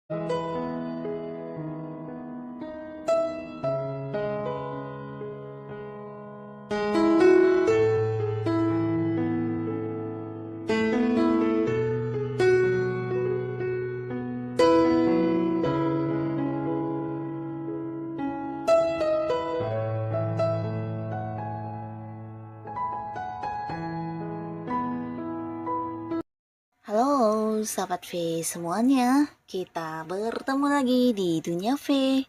Halo sahabat V semuanya, kita bertemu lagi di Dunia V.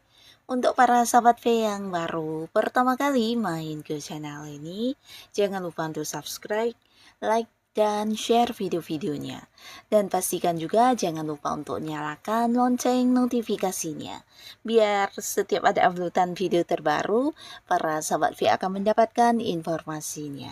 Untuk para sahabat V yang baru pertama kali main ke channel ini, jangan lupa untuk subscribe, like, dan share video-videonya. Dan pastikan juga jangan lupa untuk nyalakan lonceng notifikasinya. Biar setiap ada uploadan video terbaru, para sahabat V akan mendapatkan informasinya.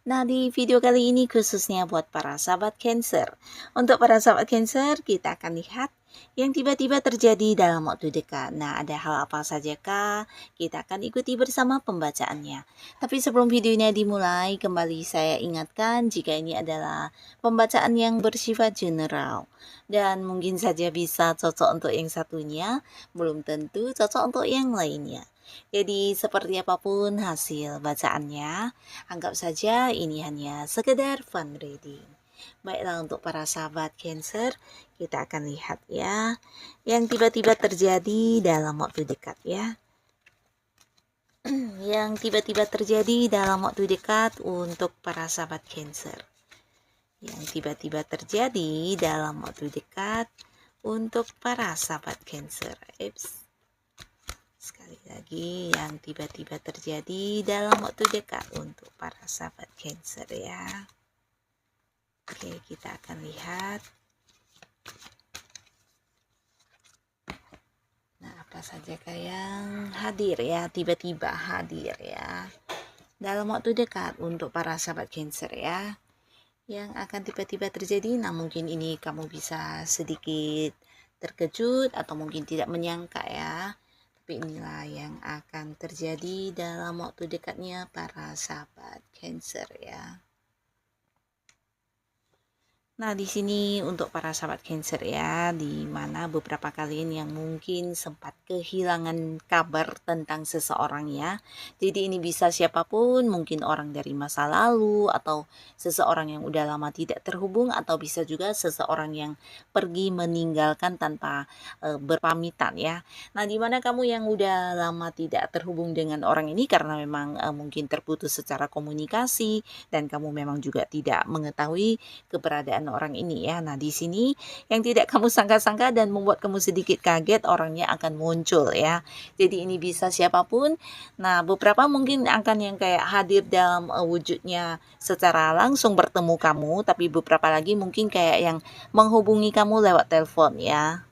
Nah, di video kali ini khususnya buat para sahabat Cancer. Untuk para sahabat Cancer, kita akan lihat yang tiba-tiba terjadi dalam waktu dekat. Nah, ada hal apa sajakah? Kita akan ikuti bersama pembacaannya. Tapi sebelum videonya dimulai, kembali saya ingatkan jika ini adalah pembacaan yang bersifat general. Dan mungkin saja bisa cocok untuk yang satunya, belum tentu cocok untuk yang lainnya. Jadi seperti apapun hasil bacaannya, anggap saja ini hanya sekedar fun reading. Baiklah, untuk para sahabat Cancer, kita akan lihat ya yang tiba-tiba terjadi dalam waktu dekat ya. Yang tiba-tiba terjadi dalam waktu dekat untuk para sahabat Cancer. Yang tiba-tiba terjadi dalam waktu dekat untuk para sahabat Cancer. Sekali lagi, yang tiba-tiba terjadi dalam waktu dekat untuk para sahabat Cancer ya. Oke, kita akan lihat. Nah, apa saja yang hadir ya, tiba-tiba hadir ya. Dalam waktu dekat untuk para sahabat Cancer ya. Yang akan tiba-tiba terjadi, nah mungkin ini kamu bisa sedikit terkejut atau mungkin tidak menyangka ya. Tapi inilah yang akan terjadi dalam waktu dekatnya para sahabat Cancer ya. Nah, di sini untuk para sahabat Cancer ya, di mana beberapa kalian yang mungkin sempat kehilangan kabar tentang seseorang ya. Jadi ini bisa siapapun, mungkin orang dari masa lalu atau seseorang yang udah lama tidak terhubung, atau bisa juga seseorang yang pergi meninggalkan tanpa berpamitan ya. Nah, di mana kamu yang udah lama tidak terhubung dengan orang ini karena memang mungkin terputus secara komunikasi dan kamu memang juga tidak mengetahui keberadaan orang ini ya. Nah, di sini yang tidak kamu sangka-sangka dan membuat kamu sedikit kaget, orangnya akan muncul ya. Jadi ini bisa siapapun. Nah, beberapa mungkin akan yang kayak hadir dalam wujudnya secara langsung bertemu kamu, tapi beberapa lagi mungkin kayak yang menghubungi kamu lewat telepon ya.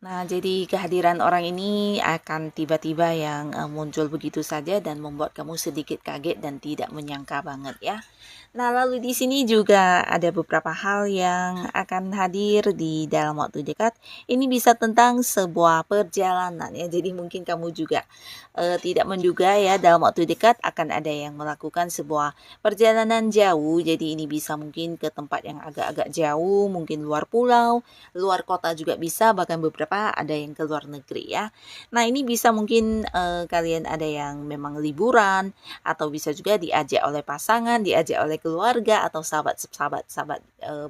Nah, jadi kehadiran orang ini akan tiba-tiba yang muncul begitu saja dan membuat kamu sedikit kaget dan tidak menyangka banget ya. Nah, lalu di sini juga ada beberapa hal yang akan hadir di dalam waktu dekat. Ini bisa tentang sebuah perjalanan ya. Jadi mungkin kamu juga tidak menduga ya dalam waktu dekat akan ada yang melakukan sebuah perjalanan jauh. Jadi ini bisa mungkin ke tempat yang agak-agak jauh, mungkin luar pulau, luar kota juga bisa, bahkan beberapa ada yang ke luar negeri ya. Nah, ini bisa mungkin kalian ada yang memang liburan, atau bisa juga diajak oleh pasangan, diajak oleh keluarga atau sahabat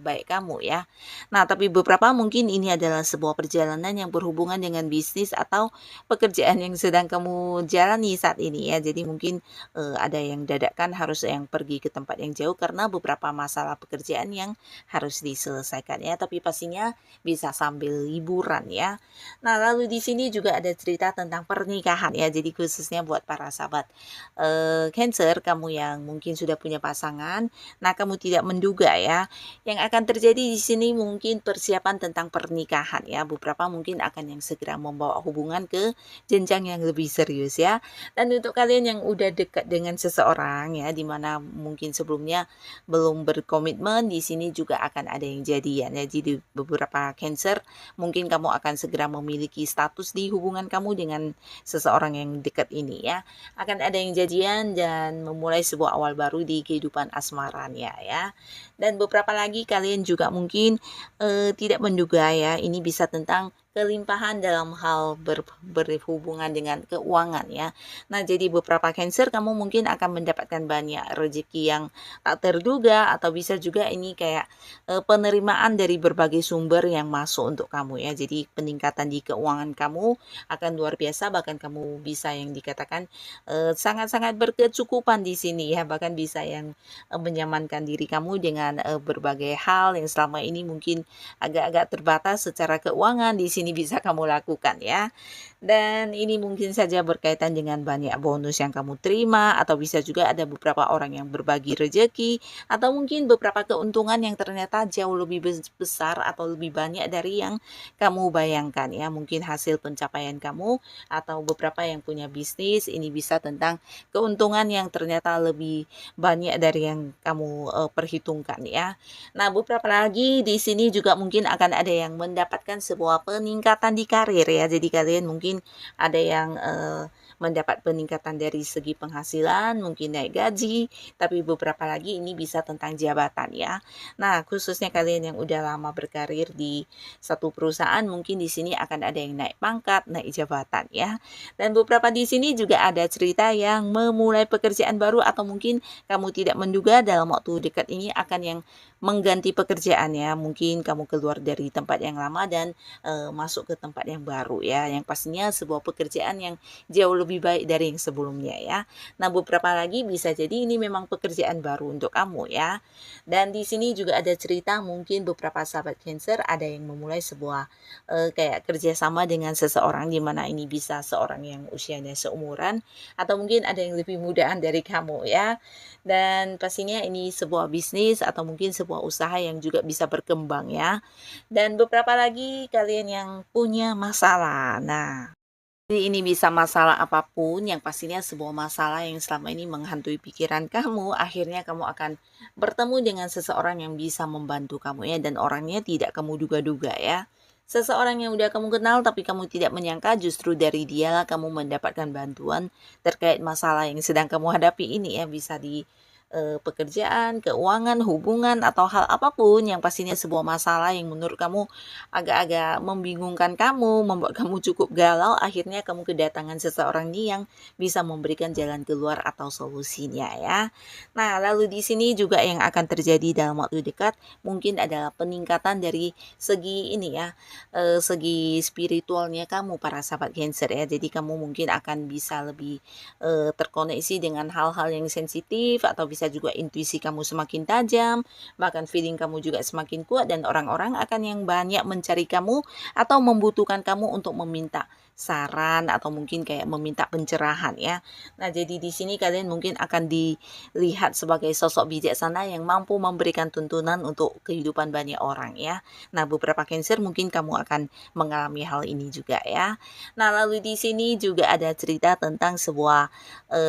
baik kamu ya. Nah, tapi beberapa mungkin ini adalah sebuah perjalanan yang berhubungan dengan bisnis atau pekerjaan yang sedang kamu jalani saat ini ya. Jadi mungkin ada yang dadakan harus yang pergi ke tempat yang jauh karena beberapa masalah pekerjaan yang harus diselesaikan ya. Tapi pastinya bisa sambil liburan ya. Nah, lalu di sini juga ada cerita tentang pernikahan ya. Jadi khususnya buat para sahabat Cancer, kamu yang mungkin sudah punya pasangan, nah kamu tidak menduga ya, yang akan terjadi di sini mungkin persiapan tentang pernikahan ya. Beberapa mungkin akan yang segera membawa hubungan ke jenjang yang lebih serius ya. Dan untuk kalian yang udah dekat dengan seseorang ya, dimana mungkin sebelumnya belum berkomitmen, di sini juga akan ada yang jadian ya. Jadi beberapa Cancer, mungkin kamu akan segera memiliki status di hubungan kamu dengan seseorang yang dekat ini ya. Akan ada yang jadian dan memulai sebuah awal baru di kehidupan asmaranya ya. Dan beberapa lagi kalian juga mungkin tidak menduga ya, ini bisa tentang kelimpahan dalam hal berhubungan dengan keuangan ya. Nah, jadi beberapa Cancer kamu mungkin akan mendapatkan banyak rezeki yang tak terduga, atau bisa juga ini kayak penerimaan dari berbagai sumber yang masuk untuk kamu ya. Jadi peningkatan di keuangan kamu akan luar biasa, bahkan kamu bisa yang dikatakan sangat-sangat berkecukupan di sini ya, bahkan bisa yang menyamankan diri kamu dengan berbagai hal yang selama ini mungkin agak-agak terbatas secara keuangan, di sini bisa kamu lakukan ya. Dan ini mungkin saja berkaitan dengan banyak bonus yang kamu terima, atau bisa juga ada beberapa orang yang berbagi rezeki, atau mungkin beberapa keuntungan yang ternyata jauh lebih besar atau lebih banyak dari yang kamu bayangkan ya. Mungkin hasil pencapaian kamu, atau beberapa yang punya bisnis, ini bisa tentang keuntungan yang ternyata lebih banyak dari yang kamu perhitungkan ya. Nah, beberapa lagi di sini juga mungkin akan ada yang mendapatkan sebuah peningkatan di karir ya. Jadi kalian mungkin ada yang mendapat peningkatan dari segi penghasilan, mungkin naik gaji, tapi beberapa lagi ini bisa tentang jabatan ya. Nah, khususnya kalian yang udah lama berkarir di satu perusahaan, mungkin di sini akan ada yang naik pangkat, naik jabatan ya. Dan beberapa di sini juga ada cerita yang memulai pekerjaan baru, atau mungkin kamu tidak menduga dalam waktu dekat ini akan yang mengganti pekerjaan ya. Mungkin kamu keluar dari tempat yang lama dan masuk ke tempat yang baru ya, yang pastinya sebuah pekerjaan yang jauh lebih baik dari yang sebelumnya ya. Nah, beberapa lagi bisa jadi ini memang pekerjaan baru untuk kamu ya. Dan di sini juga ada cerita mungkin beberapa sahabat Cancer ada yang memulai sebuah kayak kerjasama dengan seseorang, di mana ini bisa seorang yang usianya seumuran, atau mungkin ada yang lebih mudaan dari kamu ya. Dan pastinya ini sebuah bisnis atau mungkin sebuah usaha yang juga bisa berkembang ya. Dan beberapa lagi kalian yang punya masalah. Nah, jadi ini bisa masalah apapun, yang pastinya sebuah masalah yang selama ini menghantui pikiran kamu, akhirnya kamu akan bertemu dengan seseorang yang bisa membantu kamu ya, dan orangnya tidak kamu duga-duga ya. Seseorang yang udah kamu kenal tapi kamu tidak menyangka, justru dari dialah kamu mendapatkan bantuan terkait masalah yang sedang kamu hadapi ini ya. Bisa di pekerjaan, keuangan, hubungan, atau hal apapun yang pastinya sebuah masalah yang menurut kamu agak-agak membingungkan kamu, membuat kamu cukup galau, akhirnya kamu kedatangan seseorang nih yang bisa memberikan jalan keluar atau solusinya ya. Nah, lalu di sini juga yang akan terjadi dalam waktu dekat mungkin adalah peningkatan dari segi ini ya, segi spiritualnya kamu para sahabat Cancer ya. Jadi kamu mungkin akan bisa lebih terkoneksi dengan hal-hal yang sensitif, atau bisa juga intuisi kamu semakin tajam, bahkan feeling kamu juga semakin kuat, dan orang-orang akan yang banyak mencari kamu atau membutuhkan kamu untuk meminta saran atau mungkin kayak meminta pencerahan ya. Nah, jadi di sini kalian mungkin akan dilihat sebagai sosok bijaksana yang mampu memberikan tuntunan untuk kehidupan banyak orang ya. Nah, beberapa Cancer mungkin kamu akan mengalami hal ini juga ya. Nah, lalu di sini juga ada cerita tentang sebuah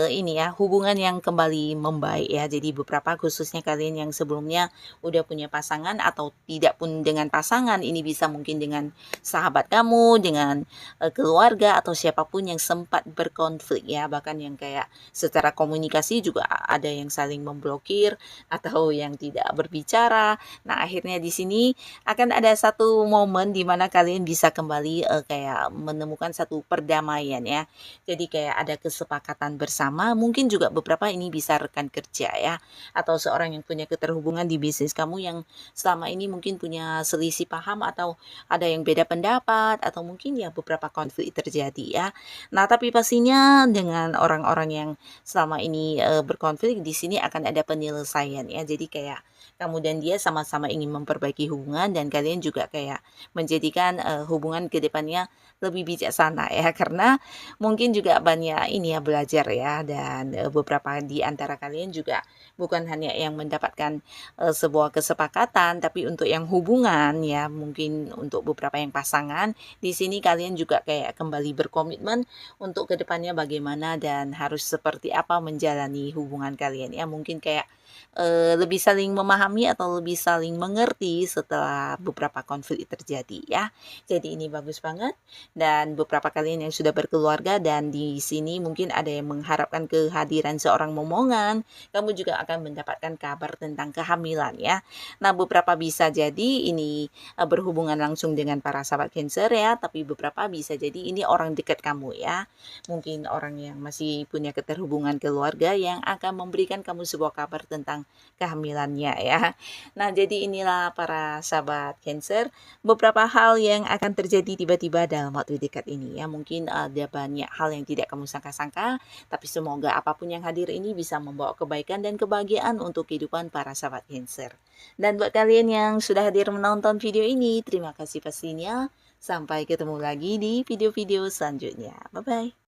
ini ya, hubungan yang kembali membaik ya. Jadi beberapa khususnya kalian yang sebelumnya udah punya pasangan, atau tidak pun dengan pasangan, ini bisa mungkin dengan sahabat kamu, dengan keluarga, atau siapapun yang sempat berkonflik ya, bahkan yang kayak secara komunikasi juga ada yang saling memblokir atau yang tidak berbicara. Nah, akhirnya di sini akan ada satu momen di mana kalian bisa kembali kayak menemukan satu perdamaian ya. Jadi kayak ada kesepakatan bersama, mungkin juga beberapa ini bisa rekan kerja ya, atau seorang yang punya keterhubungan di bisnis kamu yang selama ini mungkin punya selisih paham, atau ada yang beda pendapat, atau mungkin ya beberapa konflik terjadi ya. Nah, tapi pastinya dengan orang-orang yang selama ini berkonflik, di sini akan ada penyelesaian ya. Jadi kayak kamu dan dia sama-sama ingin memperbaiki hubungan, dan kalian juga kayak menjadikan hubungan ke depannya lebih bijaksana ya, karena mungkin juga banyak ini ya, belajar ya. Dan beberapa di antara kalian juga bukan hanya yang mendapatkan sebuah kesepakatan, tapi untuk yang hubungan ya, mungkin untuk beberapa yang pasangan, di sini kalian juga kayak kembali berkomitmen untuk kedepannya bagaimana dan harus seperti apa menjalani hubungan kalian ya. Mungkin kayak lebih saling memahami atau lebih saling mengerti setelah beberapa konflik terjadi ya. Jadi ini bagus banget, dan beberapa kalian yang sudah berkeluarga dan di sini mungkin ada yang mengharapkan kehadiran seorang momongan, kamu juga akan mendapatkan kabar tentang kehamilan ya. Nah, beberapa bisa jadi ini berhubungan langsung dengan para sahabat Cancer ya, tapi beberapa bisa jadi ini orang dekat kamu ya. Mungkin orang yang masih punya keterhubungan keluarga yang akan memberikan kamu sebuah kabar tentang kehamilannya ya. Nah, jadi inilah para sahabat Cancer, beberapa hal yang akan terjadi tiba-tiba dalam waktu dekat ini ya. Mungkin ada banyak hal yang tidak kamu sangka-sangka, tapi semoga apapun yang hadir ini bisa membawa kebaikan dan kebahagiaan untuk kehidupan para sahabat Cancer. Dan buat kalian yang sudah hadir menonton video ini, terima kasih pastinya. Sampai ketemu lagi di video-video selanjutnya. Bye-bye.